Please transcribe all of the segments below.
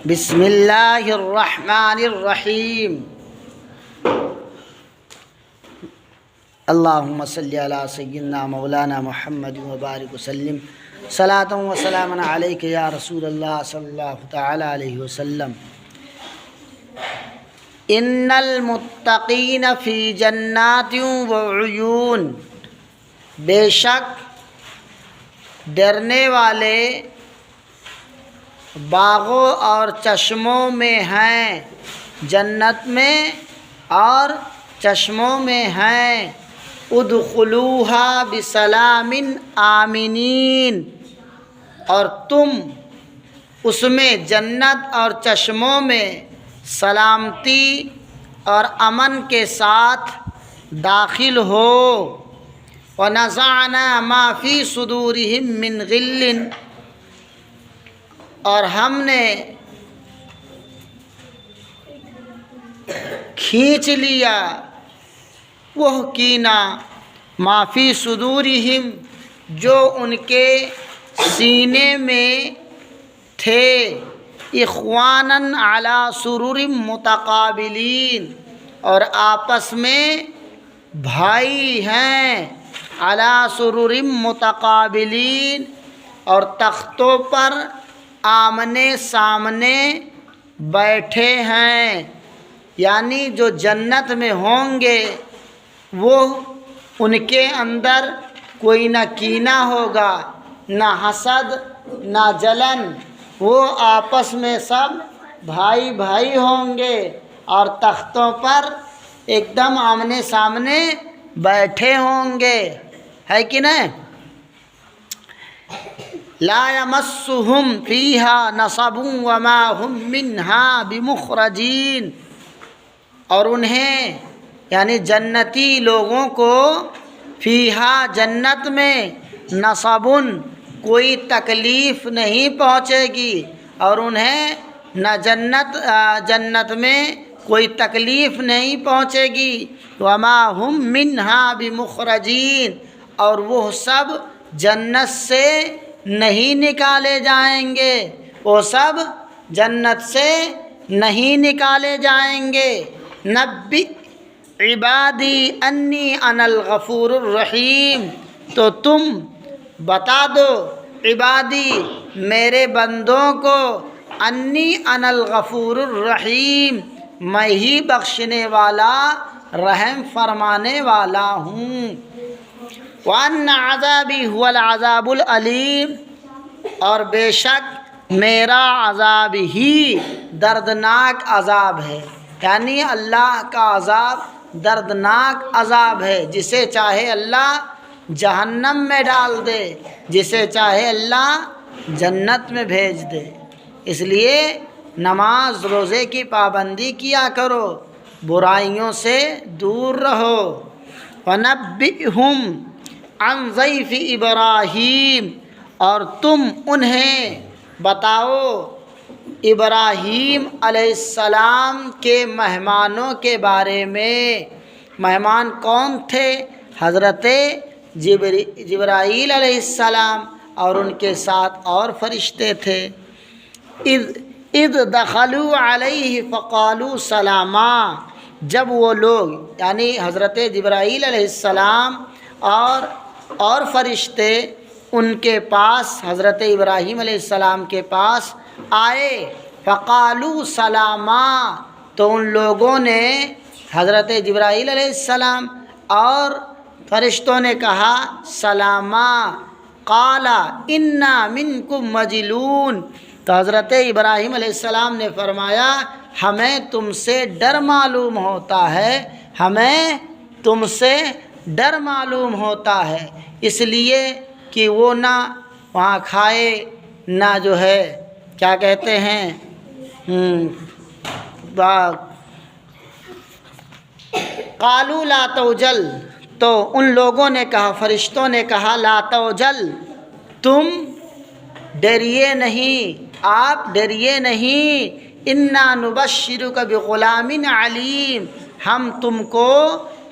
بسم اللہ الرحمن الرحیم اللہم صلی علی سیدنا مولانا محمد وبارک وسلم صلاۃ و سلام علیک یا رسول اللہ صلی اللہ تعالی علیہ وسلم۔ ان المتقین فی جنات وعیون، بے شک ڈرنے والے باغوں اور چشموں میں ہیں، جنت میں اور چشموں میں ہیں۔ ادخلوها بسلام آمنین، اور تم اس میں جنت اور چشموں میں سلامتی اور امن کے ساتھ داخل ہو۔ وَنَزَعْنَا مَا فِي صُدُورِهِم مِّن غِلٍّ، اور ہم نے کھینچ لیا وہ کینہ، ما فی صدورہم، جو ان کے سینے میں تھے، اخواناً علی سرر متقابلین، اور آپس میں بھائی ہیں، علی سرر متقابلین، اور تختوں پر آمنے سامنے بیٹھے ہیں۔ یعنی جو جنت میں ہوں گے وہ ان کے اندر کوئی نہ کینہ ہوگا، نہ حسد، نہ جلن، وہ آپس میں سب بھائی بھائی ہوں گے اور تختوں پر ایک دم آمنے سامنے بیٹھے ہوں گے، ہے کہ نہیں؟ لا یمسہم فیہا نصب وما ہم منہا بمخرجین، اور انہیں یعنی جنتی لوگوں کو فیہا جنت میں نصب کوئی تکلیف نہیں پہنچے گی، اور انہیں نہ جنت میں کوئی تکلیف نہیں پہنچے گی۔ وما ہم منہا بمخرجین، اور وہ سب جنت سے نہیں نکالے جائیں گے، وہ سب جنت سے نہیں نکالے جائیں گے۔ نبئ عبادی انی انا الغفور الرحیم، تو تم بتا دو عبادی میرے بندوں کو، انی انا الغفور الرحیم، میں ہی بخشنے والا رحم فرمانے والا ہوں۔ وَأَنَّ عَذَابِي هُوَ الْعَذَابُ الْأَلِيمُ، اور بے شک میرا عذاب ہی دردناک عذاب ہے، یعنی اللہ کا عذاب دردناک عذاب ہے، جسے چاہے اللہ جہنم میں ڈال دے، جسے چاہے اللہ جنت میں بھیج دے۔ اس لیے نماز روزے کی پابندی کیا کرو، برائیوں سے دور رہو۔ وَنَبِّئْهُمْ عَنْ ضَيْفِ ابراہیم، اور تم انہیں بتاؤ ابراہیم علیہ السلام کے مہمانوں کے بارے میں۔ مہمان کون تھے؟ حضرت جبرائیل علیہ السلام اور ان کے ساتھ اور فرشتے تھے۔ اذ دخلوا علیہ فقالوا سلاما، جب وہ لوگ یعنی حضرت جبرائیل علیہ السلام اور فرشتے ان کے پاس حضرت ابراہیم علیہ السلام کے پاس آئے، فقالوا سلاما، تو ان لوگوں نے حضرت جبرائیل علیہ السلام اور فرشتوں نے کہا سلاما۔ قال انا منکم مجلون، تو حضرت ابراہیم علیہ السلام نے فرمایا ہمیں تم سے ڈر معلوم ہوتا ہے، ہمیں تم سے ڈر معلوم ہوتا ہے، اس لیے کہ وہ نہ وہاں کھائے نہ جو ہے کیا کہتے ہیں قالوا لا توجل، تو ان لوگوں نے کہا، فرشتوں نے کہا لا توجل، تم ڈریے نہیں، آپ ڈریے نہیں، انا نبشرک بغلام علیم،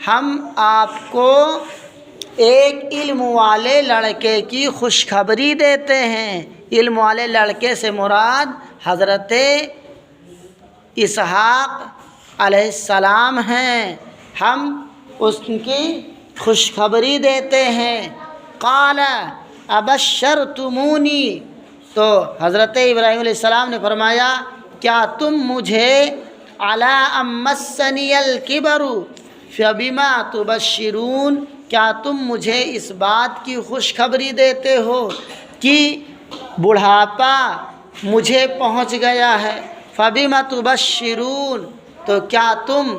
ہم آپ کو ایک علم والے لڑکے کی خوشخبری دیتے ہیں۔ علم والے لڑکے سے مراد حضرت اسحاق علیہ السلام ہیں، ہم اس کی خوشخبری دیتے ہیں۔ قال ابشرتمونی، تو حضرت ابراہیم علیہ السلام نے فرمایا کیا تم مجھے علی ان مسنی الکبر فبما تبشرون، کیا تم مجھے اس بات کی خوشخبری دیتے ہو کہ بڑھاپا مجھے پہنچ گیا ہے، فبما تبشرون، تو کیا تم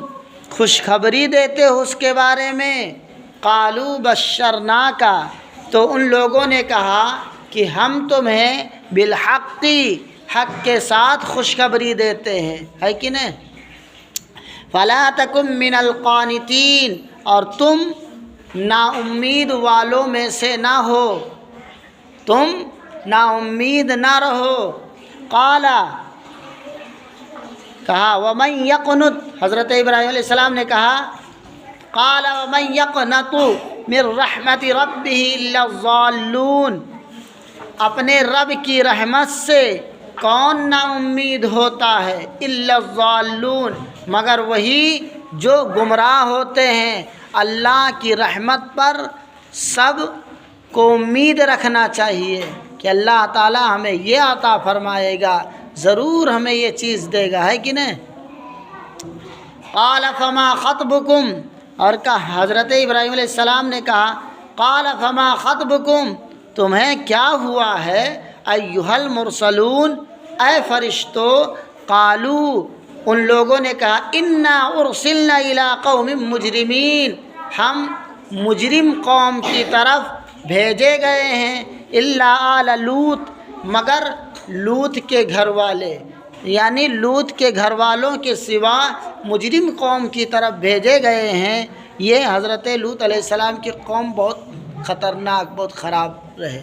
خوشخبری دیتے ہو اس کے بارے میں؟ قالوا بشرناک، تو ان لوگوں نے کہا کہ ہم تمہیں بالحق، حق کے ساتھ خوشخبری دیتے ہیں، ہے کہ نہیں؟ فلا تکن من القانتین، اور تم نا امید والوں میں سے نہ ہو، تم نا امید نہ رہو۔ قال، کہا ومن یقنت، حضرت ابراہیم علیہ السلام نے کہا قال ومن یقنط من رحمت ربہ الا الضالون، اپنے رب کی رحمت سے کون نا امید ہوتا ہے؟ الا الضالون، مگر وہی جو گمراہ ہوتے ہیں۔ اللہ کی رحمت پر سب کو امید رکھنا چاہیے کہ اللہ تعالی ہمیں یہ عطا فرمائے گا، ضرور ہمیں یہ چیز دے گا، ہے کہ نہیں؟ قال فما خطبکم، اور کہا حضرت ابراہیم علیہ السلام نے کہا قال فما خطبکم، تمہیں کیا ہوا ہے؟ ایھا المرسلون، اے فرشتو، قالو، ان لوگوں نے کہا انا ارسلنا الی قوم مجرمین، ہم مجرم قوم کی طرف بھیجے گئے ہیں، الا آل لوط، مگر لوط کے گھر والے، یعنی لوط کے گھر والوں کے سوا مجرم قوم کی طرف بھیجے گئے ہیں۔ یہ حضرت لوط علیہ السلام کی قوم بہت خطرناک، بہت خراب رہے۔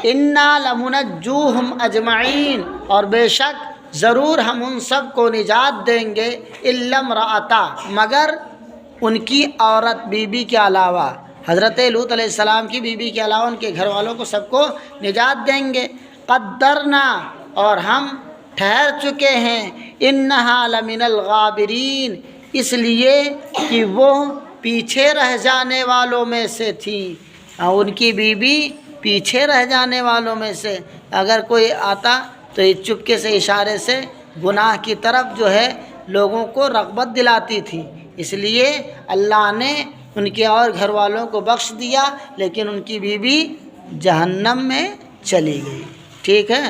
انا لمنجوہم اجمعین، اور بے شک ضرور ہم ان سب کو نجات دیں گے، الا امرأتا، مگر ان کی عورت بیوی کے علاوہ، حضرت لوط علیہ السلام کی بیوی کے علاوہ ان کے گھر والوں کو سب کو نجات دیں گے۔ قدرنا، اور ہم ٹھہر چکے ہیں، انہا لمن الغابرین، اس لیے کہ وہ پیچھے رہ جانے والوں میں سے تھی، اور ان کی بیوی پیچھے رہ جانے والوں میں سے۔ اگر کوئی آتا تو یہ چپکے سے اشارے سے گناہ کی طرف جو ہے لوگوں کو رغبت دلاتی تھی، اس لیے اللہ نے ان کے اور گھر والوں کو بخش دیا، لیکن ان کی بیوی جہنم میں چلی گئی۔ ٹھیک ہے۔